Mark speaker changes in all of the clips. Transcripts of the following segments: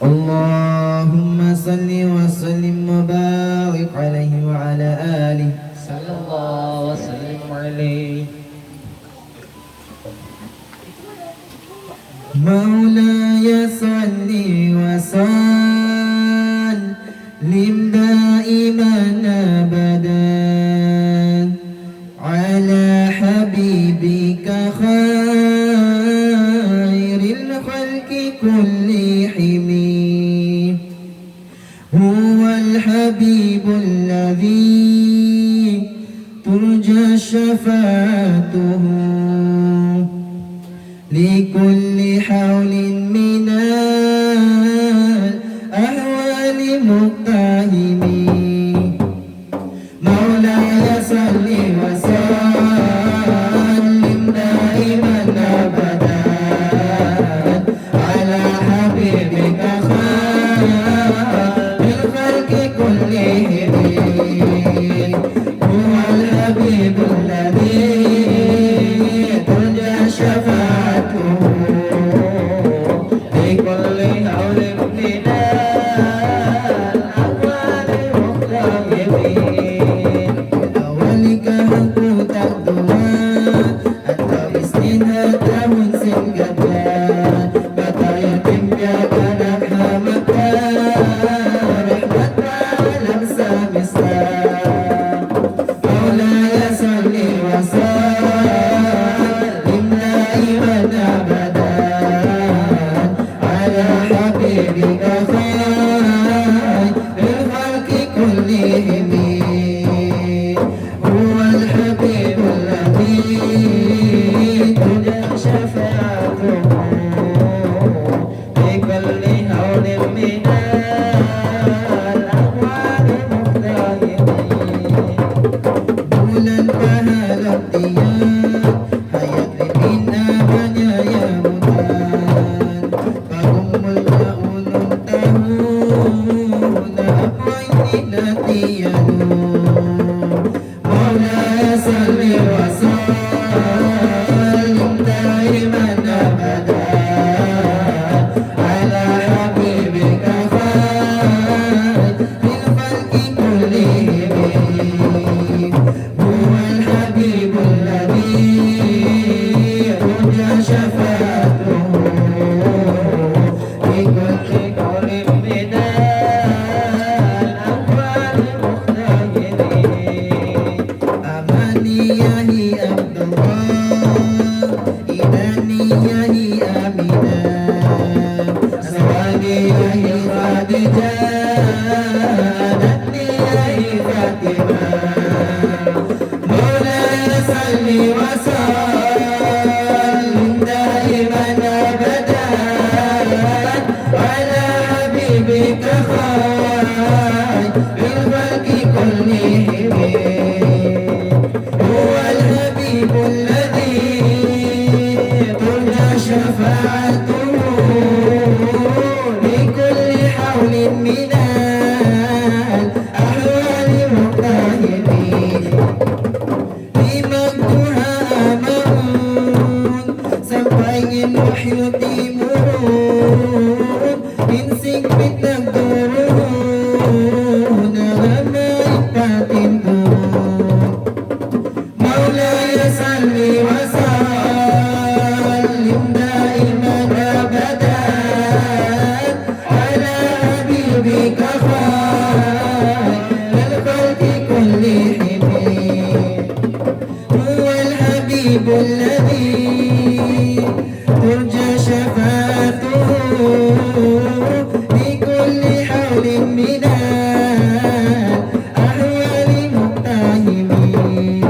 Speaker 1: اللهم صل وسلم وبارك عليه وعلى آله
Speaker 2: صلى الله وسلم عليه.
Speaker 1: مولاي صل وسلم دائما أبدا على حبيبك خير الخلق كلهم. هو الحبيب الذي ترجى شفاعته لكل حول من الأهوال مقتحم. مولاي صل وسلم دائما أبدا على حبيبك خير الخلق كلهم. هو الحبيب الذي ترجى شفاعته لكل حول من الأهوال مقتحمين. أولك حق تقدما أنت باستنادة منسن قبلا متى يتم بك نفهمك رحمة لمسة مسلام. مولاي صل وسلم دائما أبدا على حبيبك خير الخلق كلهم. هو الحبيب الذي ترجى شفاعته بكل هول من الأهوال مقتحمين. bulan pahala tiap hayat lipina banyak yang mutan pagumul na ulong tahun na apoy tinatiyano. Maulaya salli wa sallim daiman abada ala habibika khairil khalqi kullihim. هو الحبيب الذي ترجى شفاعته لكل قول من الأهوال مقتحمين. أماني يهي عبد الله إنني يهي آمنة أسواني يهي خادجة أنني يهي فاطمة. مولاي صل وسلم دائما أبدا على حبيبك خير الخلق كلهم. هو الحبيب الذي ترجى شفاعته لكل حول من الأحوال مقتحمين. Dimangkuha amaun sampai ingin wahyu timurun insing pitang turun nagamay patin turun. Maulaya salli wa sallim daiman abadan ala habibika khairil khalqi kullihim. هو الحبيب الذي ترجى شفاعته لكل حول من الأحوال مقتحمين.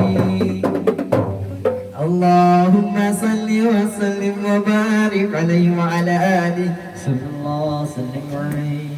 Speaker 1: اللهم صل وسلم وبارك عليه وعلى آله
Speaker 2: صلى الله وسلم عليه.